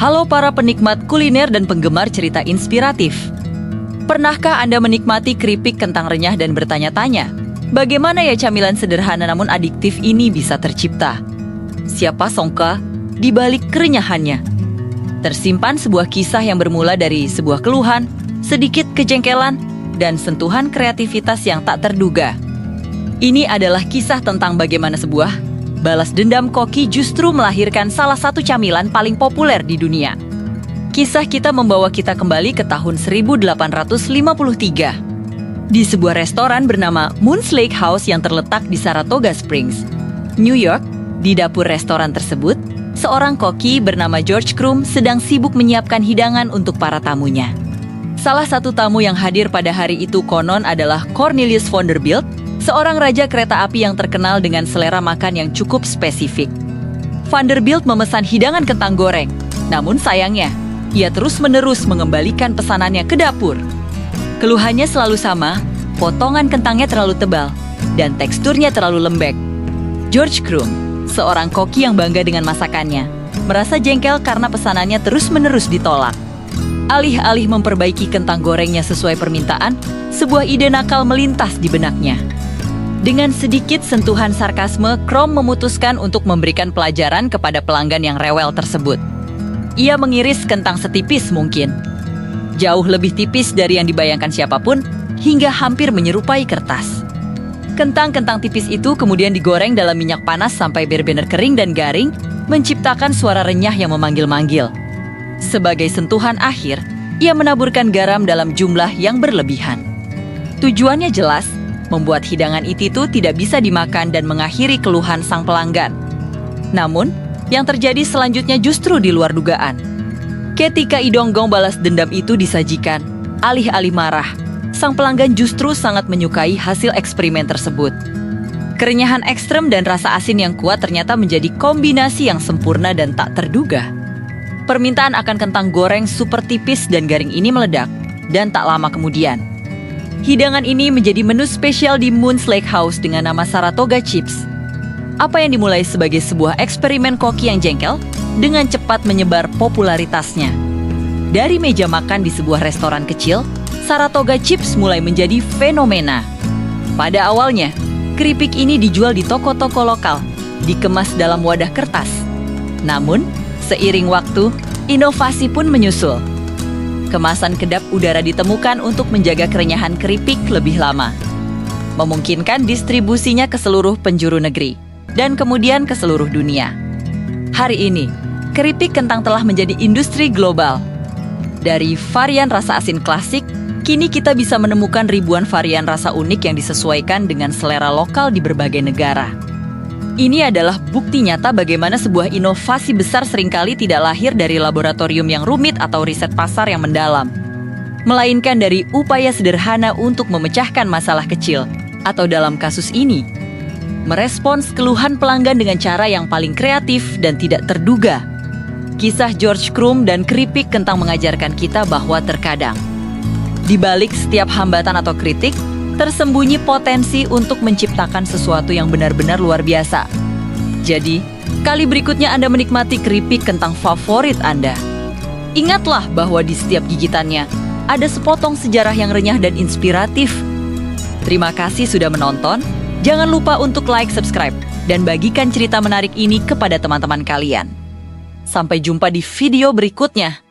Halo para penikmat kuliner dan penggemar cerita inspiratif. Pernahkah Anda menikmati keripik kentang renyah dan bertanya-tanya, bagaimana ya camilan sederhana namun adiktif ini bisa tercipta? Siapa sangka di balik kerenyahannya tersimpan sebuah kisah yang bermula dari sebuah keluhan, sedikit kejengkelan, dan sentuhan kreativitas yang tak terduga. Ini adalah kisah tentang bagaimana sebuah balas dendam koki justru melahirkan salah satu camilan paling populer di dunia. Kisah kita membawa kita kembali ke tahun 1853. Di sebuah restoran bernama Moon's Lake House yang terletak di Saratoga Springs, New York, di dapur restoran tersebut, seorang koki bernama George Crumb sedang sibuk menyiapkan hidangan untuk para tamunya. Salah satu tamu yang hadir pada hari itu konon adalah Cornelius Vanderbilt, seorang raja kereta api yang terkenal dengan selera makan yang cukup spesifik. Vanderbilt memesan hidangan kentang goreng, namun sayangnya, ia terus-menerus mengembalikan pesanannya ke dapur. Keluhannya selalu sama, potongan kentangnya terlalu tebal, dan teksturnya terlalu lembek. George Crumb, seorang koki yang bangga dengan masakannya, merasa jengkel karena pesanannya terus-menerus ditolak. Alih-alih memperbaiki kentang gorengnya sesuai permintaan, sebuah ide nakal melintas di benaknya. Dengan sedikit sentuhan sarkasme, Crumb memutuskan untuk memberikan pelajaran kepada pelanggan yang rewel tersebut. Ia mengiris kentang setipis mungkin. Jauh lebih tipis dari yang dibayangkan siapapun, hingga hampir menyerupai kertas. Kentang-kentang tipis itu kemudian digoreng dalam minyak panas sampai benar-benar kering dan garing, menciptakan suara renyah yang memanggil-manggil. Sebagai sentuhan akhir, ia menaburkan garam dalam jumlah yang berlebihan. Tujuannya jelas, membuat hidangan itu tidak bisa dimakan dan mengakhiri keluhan sang pelanggan. Namun, yang terjadi selanjutnya justru di luar dugaan. Ketika idonggong balas dendam itu disajikan, alih-alih marah, sang pelanggan justru sangat menyukai hasil eksperimen tersebut. Kerenyahan ekstrem dan rasa asin yang kuat ternyata menjadi kombinasi yang sempurna dan tak terduga. Permintaan akan kentang goreng super tipis dan garing ini meledak, dan tak lama kemudian, hidangan ini menjadi menu spesial di Moon's Lake House dengan nama Saratoga Chips. Apa yang dimulai sebagai sebuah eksperimen koki yang jengkel, dengan cepat menyebar popularitasnya. Dari meja makan di sebuah restoran kecil, Saratoga Chips mulai menjadi fenomena. Pada awalnya, keripik ini dijual di toko-toko lokal, dikemas dalam wadah kertas. Namun, seiring waktu, inovasi pun menyusul. Kemasan kedap udara ditemukan untuk menjaga kerenyahan keripik lebih lama, memungkinkan distribusinya ke seluruh penjuru negeri, dan kemudian ke seluruh dunia. Hari ini, keripik kentang telah menjadi industri global. Dari varian rasa asin klasik, kini kita bisa menemukan ribuan varian rasa unik yang disesuaikan dengan selera lokal di berbagai negara. Ini adalah bukti nyata bagaimana sebuah inovasi besar seringkali tidak lahir dari laboratorium yang rumit atau riset pasar yang mendalam, melainkan dari upaya sederhana untuk memecahkan masalah kecil, atau dalam kasus ini, merespons keluhan pelanggan dengan cara yang paling kreatif dan tidak terduga. Kisah George Crumb dan keripik kentang mengajarkan kita bahwa terkadang, di balik setiap hambatan atau kritik, tersembunyi potensi untuk menciptakan sesuatu yang benar-benar luar biasa. Jadi, kali berikutnya Anda menikmati keripik kentang favorit Anda, ingatlah bahwa di setiap gigitannya ada sepotong sejarah yang renyah dan inspiratif. Terima kasih sudah menonton. Jangan lupa untuk like, subscribe, dan bagikan cerita menarik ini kepada teman-teman kalian. Sampai jumpa di video berikutnya.